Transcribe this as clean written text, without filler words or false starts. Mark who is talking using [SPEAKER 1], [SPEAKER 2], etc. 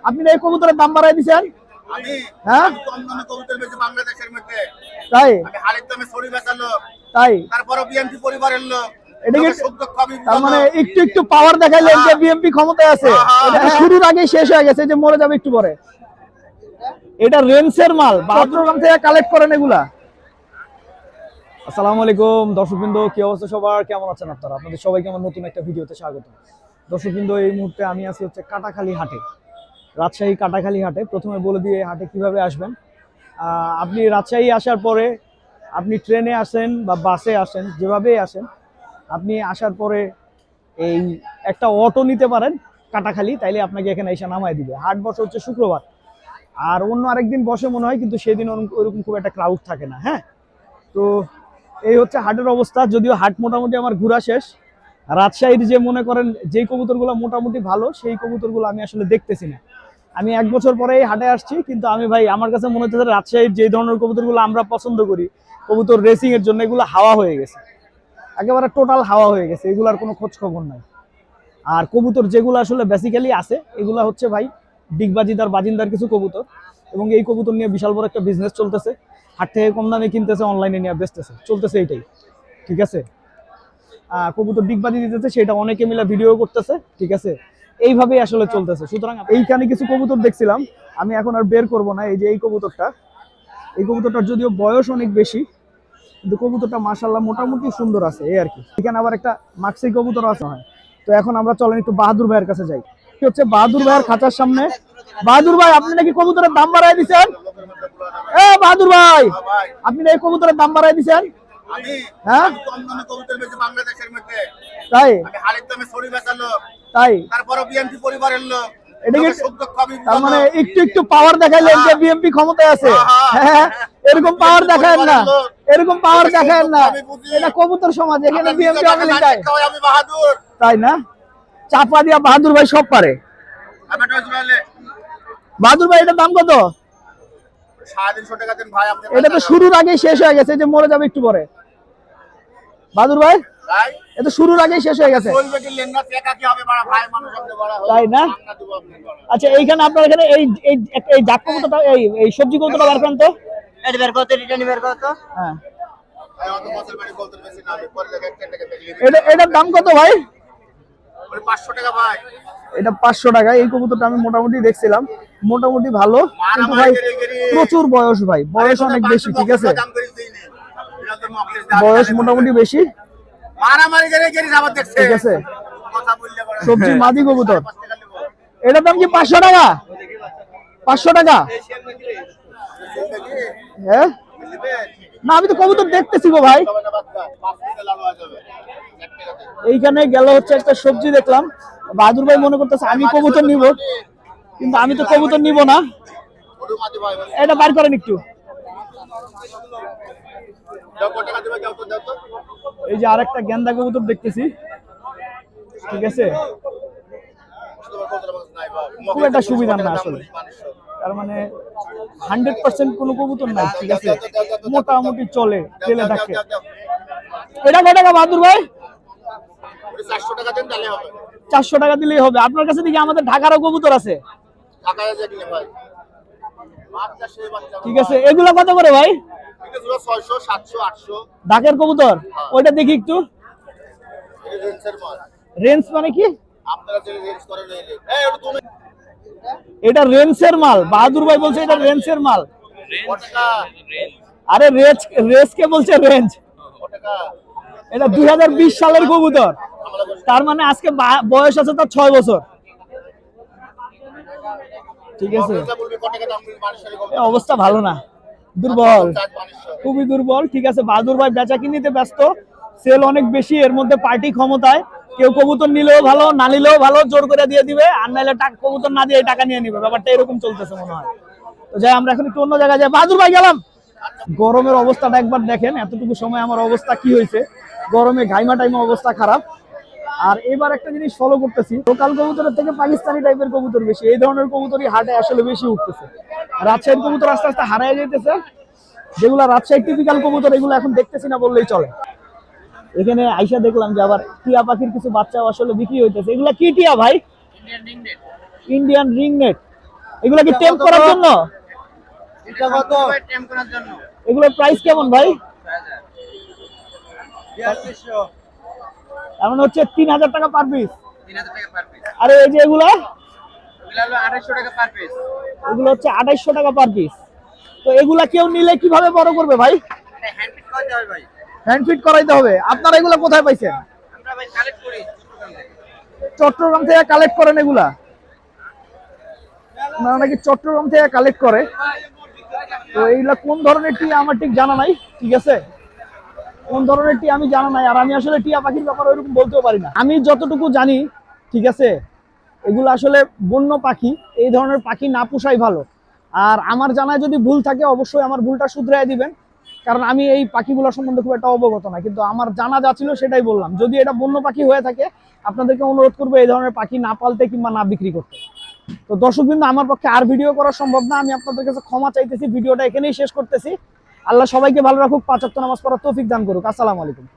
[SPEAKER 1] আপনি এই কবুতরের দাম বাড়াই দিয়েছেন?
[SPEAKER 2] আমি
[SPEAKER 1] হ্যাঁ,
[SPEAKER 2] কম দামে কবুতর বেচি বাংলাদেশের মধ্যে।
[SPEAKER 1] তাই
[SPEAKER 2] আমি হাড়ির দামে ছড়ি বেচালো,
[SPEAKER 1] তাই
[SPEAKER 2] তারপরে বিএনপি পরিবারের লোক।
[SPEAKER 1] এটা কি
[SPEAKER 2] শুদ্ধ কবি
[SPEAKER 1] তার মানে একটু একটু পাওয়ার দেখাইলেন যে বিএমপি ক্ষমতায় আছে? এটা তো শুরুর আগেই শেষ হয়ে গেছে, যে মরে যাবে একটু পরে। এটা রেঞ্জের মাল, চট্টগ্রাম থেকে কালেক্ট করেন এগুলা। আসসালামু আলাইকুম দর্শকবৃন্দ, কি অবস্থা সবার, কেমন আছেন আপনারা? আপনাদের সবাইকে আমার নতুন একটা ভিডিওতে স্বাগত। দর্শকবৃন্দ, এই মুহূর্তে আমি আছি হচ্ছে কাটাখালী হাটে, রাজশাহী কাটাখালী হাটে। প্রথমে বলে দিয়ে এই হাটে কিভাবে আসবেন। আপনি রাজশাহী আসার পরে আপনি ট্রেনে আসেন বা বাসে আসেন, যেভাবেই আসেন, আপনি আসার পরে এই একটা অটো নিতে পারেন কাটাখালী, তাইলে আপনাকে এখানে এসে নামায় দিবে। হাট বসে হচ্ছে শুক্রবার, আর অন্য আরেকদিন বসে মনে হয়, কিন্তু সেদিন ওরকম খুব একটা ক্রাউড থাকে না। হ্যাঁ, তো এই হচ্ছে হাটের অবস্থা। যদিও হাট মোটামুটি আমার ঘোরা শেষ। রাজশাহীর যে মনে করেন যেই কবুতরগুলো মোটামুটি ভালো, সেই কবুতরগুলো আমি আসলে দেখতেছি না। আমি 1 বছর পরে এই হাটে আসছি, কিন্তু আমি ভাই, আমার কাছে মনে হচ্ছে রাজশাহীর যে ধরনের কবুতরগুলো আমরা পছন্দ করি কবুতর রেসিং এর জন্য, এগুলো হাওয়া হয়ে গেছে, একেবারে টোটাল হাওয়া হয়ে গেছে, এগুলার কোনো খোঁজ খবর নাই। আর কবুতর যেগুলো আসলে বেসিক্যালি আছে, এগুলা হচ্ছে ভাই ডিগবাজিদার বাজিন্দার কিছু কবুতর, এবং এই কবুতর নিয়ে বিশাল বড় একটা বিজনেস চলতেছে। হাট থেকে কম দামে কিনতেছে, অনলাইনে নিয়ে বেচতেছে, চলতেছে এইটাই। ঠিক আছে, কবুতর ডিগবাজি দিতেছে, সেটা অনেকে মিলে ভিডিও করতেছে। ঠিক আছে, এইভাবেই আসলে চলতেছে। সুতরাং এইখানে কিছু কবুতর দেখছিলাম, আমি এখন আর বের করব না। এই যে এই কবুতরটা, এই কবুতরটার যদিও বয়স অনেক বেশি, কিন্তু কবুতরটা মাশাআল্লাহ মোটামুটি সুন্দর আছে, এই আর কি। এখানে আবার একটা মাক্সি কবুতর আছে। হয় তো এখন আমরা চলেন একটু বাহাদুর ভাইয়ের কাছে যাই। কি হচ্ছে বাহাদুর ভাইয়ের খাঁচার সামনে। বাহাদুর ভাই, আপনি নাকি কবুতরের দাম বাড়াই দিচ্ছেন? এ বাহাদুর ভাই, আপনি এই কবুতরের দাম বাড়াই দিচ্ছেন?
[SPEAKER 2] আমি
[SPEAKER 1] হ্যাঁ,
[SPEAKER 2] কম দামে কবুতর বেচি বাংলাদেশের মধ্যে।
[SPEAKER 1] তাই
[SPEAKER 2] আমি হাড়ির দামে ছড়ি বেচালো,
[SPEAKER 1] তাই
[SPEAKER 2] তারপরে বিএনপি পরিবারের লোক।
[SPEAKER 1] এটা কি
[SPEAKER 2] শুদ্ধ কবি
[SPEAKER 1] তার মানে একটু একটু পাওয়ার দেখাইলেন যে বিএমপি ক্ষমতায় আছে? হ্যাঁ, এরকম পাওয়ার দেখায় না, এরকম পাওয়ার দেখায় না। এটা কবুতর সমাজ, এখানে বিএমপি আওয়ামী লীগ
[SPEAKER 2] আমি বাহাদুর,
[SPEAKER 1] তাই না? চাপা দিয়া বাহাদুর ভাই সব পারে। বাহাদুর ভাই, এটার দাম কত?
[SPEAKER 2] 350 টাকা দেন ভাই। আপনি
[SPEAKER 1] এটা তো শুরুর আগেই শেষ হয়ে গেছে, যে মরে যাবে একটু পরে। বাহাদুর ভাই,
[SPEAKER 2] ভাই
[SPEAKER 1] এটা শুরুর আগেই শেষ হয়ে গেছে,
[SPEAKER 2] বলবে কি লেন না টাকা কি হবে বড় ভাই, মানুষ আপনি বড় হয়
[SPEAKER 1] তাই না?
[SPEAKER 2] না দিব আপনি বড়।
[SPEAKER 1] আচ্ছা, এইখানে আপনার এখানে এই এই এই জাক কবুতরটা, এই সবজি কবুতরটা বের করেন তো।
[SPEAKER 3] এটা বের করতে, রিটার্ন বের করতে।
[SPEAKER 1] হ্যাঁ,
[SPEAKER 2] ভাই অত বছর বাড়ি কবুতর বেশি না, আমি পরে দেখে 1 টাকা দেখলি।
[SPEAKER 1] এটার দাম কত ভাই?
[SPEAKER 2] ওই 500 টাকা ভাই।
[SPEAKER 1] এটা 500 টাকা। এই কবুতরটা আমি মোটামুটি দেখছিলাম, মোটামুটি ভালো, কিন্তু ভাই প্রচুর বয়স, ভাই বয়স অনেক বেশি। ঠিক আছে, বয়স মোটামুটি বেশি।
[SPEAKER 2] মারামারি করে গেরি আবার দেখছে।
[SPEAKER 1] ঠিক আছে,
[SPEAKER 2] কথা বললে বড়
[SPEAKER 1] সবজি মাদি কবুতর। এটার দাম কি 500 টাকা? 500 টাকা? হ্যাঁ, না আমি তো কবুতর দেখতেছি গো ভাই। এইখানে গেল হচ্ছে একটা সবজি দেখলাম, বাহাদুর ভাই মনে করতেছে আমি কবুতর নিব, কিন্তু আমি তো কবুতর নিব না। এটা বার করেন একটু। এই যে আরেকটা গেন্দা কবুতর দেখতেছি। ঠিক আছে, খুব একটা সুবিধা না আসলে, তার মানে 100% কোনো কবুতর নাই। ঠিক আছে, মোটামুটি চলে, তেলে থাকে। এটা কত টাকা বাহাদুর ভাই?
[SPEAKER 2] 400 টাকা দেন তাহলে হবে।
[SPEAKER 1] 400 টাকা দিলেই হবে। আপনার কাছে দেখি আমাদের ঢাকারও কবুতর আছে।
[SPEAKER 2] ঢাকায় দেখলে ভাই বাচ্চা সেই বাচ্চা।
[SPEAKER 1] ঠিক আছে, এগুলা কত করে ভাই?
[SPEAKER 2] এগুলো 600 700 800
[SPEAKER 1] ঢাকার কবুতর, ওইটা দেখি একটু।
[SPEAKER 2] এই রেঞ্জের মাল।
[SPEAKER 1] রেঞ্জ মানে কি?
[SPEAKER 2] আপনারা যে রেঞ্জ করে নিলে এই এটা তুমি
[SPEAKER 1] এটা রেঞ্জের মাল, বাহাদুর ভাই বলছে এটা রেঞ্জের মাল।
[SPEAKER 2] টাকা
[SPEAKER 1] আরে রেঞ্জ কে বলছে রেঞ্জ?
[SPEAKER 2] টাকা
[SPEAKER 1] এটা 2020 সালের কবুতর, তার মানে আজকে বয়স আছে তার 6 বছর। ঠিক আছে,
[SPEAKER 2] বলবি কত টাকা দাম মানুষের কম।
[SPEAKER 1] অবস্থা ভালো না, দুর্বল, খুবই দুর্বল। ঠিক আছে, বাহাদুর ভাই বেচা কিনিতে ব্যস্ত, সেল অনেক বেশি, এর মধ্যে পার্টি ক্ষমতায়। কেউ কবুতর নিলেও ভালো, না নিলেও ভালো, জোর করে দিয়ে দিবে, আর নাইলে কবুতর না দিয়ে টাকা নিয়ে নিবে। ব্যাপারটা এরকম চলতেছে মনে হয়। তো যাই, আমরা এখন একটু অন্য জায়গায় যাই। বাহাদুর ভাই গেলাম। গরমের অবস্থাটা একবার দেখেন, এতটুকু সময় আমার অবস্থা কি হয়েছে, গরমে ঘাইমা টাইমা অবস্থা খারাপ। আর এবার একটা জিনিস ফলো করতেছি, লোকাল কবুতরের থেকে পাকিস্তানি টাইপের কবুতর বেশি, এই ধরনের কবুতরই হাটে আসলে বেশি উঠতেছে। রাজশাহীর কবুতর আস্তে আস্তে হারায় যেতেছে, যেগুলো রাজশাহী টিপিক্যাল কবুতর, এগুলো এখন দেখতেছি না বললেই চলে। এখানে আইসা দেখলাম যে আবার টিয়া পাখির কিছু বাচ্চাও আসলে বিক্রি হইতেছে। এগুলা কি টিয়া ভাই? ইন্ডিয়ান রিংনেট। এগুলো কি টেম্প করার জন্য?
[SPEAKER 2] এটা কত?
[SPEAKER 3] টেম করার জন্য
[SPEAKER 1] এগুলোর প্রাইস কেমন ভাই?
[SPEAKER 2] 4200
[SPEAKER 1] এমন হচ্ছে 3000 টাকা পার পিস।
[SPEAKER 3] 3000 টাকা পার পিস।
[SPEAKER 1] আর এই যে এগুলো
[SPEAKER 3] এগুলো হলো 2800 টাকা পার পিস।
[SPEAKER 1] এগুলো হচ্ছে 2800 টাকা পার পিস। তো এগুলা কেউ নিলে কিভাবে বড় করবে ভাই?
[SPEAKER 3] এটা হ্যান্ড ফিট করতে হবে ভাই।
[SPEAKER 1] হ্যান্ড ফিট করাইতে হবে। আপনারা এগুলা কোথায় পাইছেন?
[SPEAKER 3] আমরা ভাই কালেক্ট করি চট্টগ্রাম থেকে।
[SPEAKER 1] চট্টগ্রাম থেকে কালেক্ট করেন এগুলা? আপনারা নাকি চট্টগ্রাম থেকে কালেক্ট করে। তো এইগুলা কোন ধরনের টিয়া আমার ঠিক জানা নাই, ঠিক আছে? কোন ধরনের টিয়া আমি জানা নাই, আর আমি আসলে টিয়া পাখির ব্যাপারে ওইরকম বলতেও পারি না। আমি যতটুকু জানি, ঠিক আছে, এগুলো আসলে বন্য পাখি, এই ধরনের পাখি না পোষাই ভালো। আর আমার জানায় যদি ভুল থাকে অবশ্যই আমার ভুলটা শুধরাই দিবেন, কারণ আমি এই পাখিগুলো সম্বন্ধে খুব একটা অবগত না। কিন্তু আমার জানা যা ছিল সেটাই বললাম। যদি এটা বন্য পাখি হয়ে থাকে আপনাদেরকে অনুরোধ করবো এই ধরনের পাখি না পালতে কিংবা না বিক্রি করতে। তো দর্শক বিন্দু, আমার পক্ষে আর ভিডিও করা সম্ভব না, আমি আপনাদের কাছে ক্ষমা চাইতেছি। ভিডিওটা এখানেই শেষ করতেছি। আল্লাহ সবাইকে ভালো রাখুক, 5 ওয়াক্ত নামাজ পড়ার তৌফিক দান করুক। আসসালামু আলাইকুম।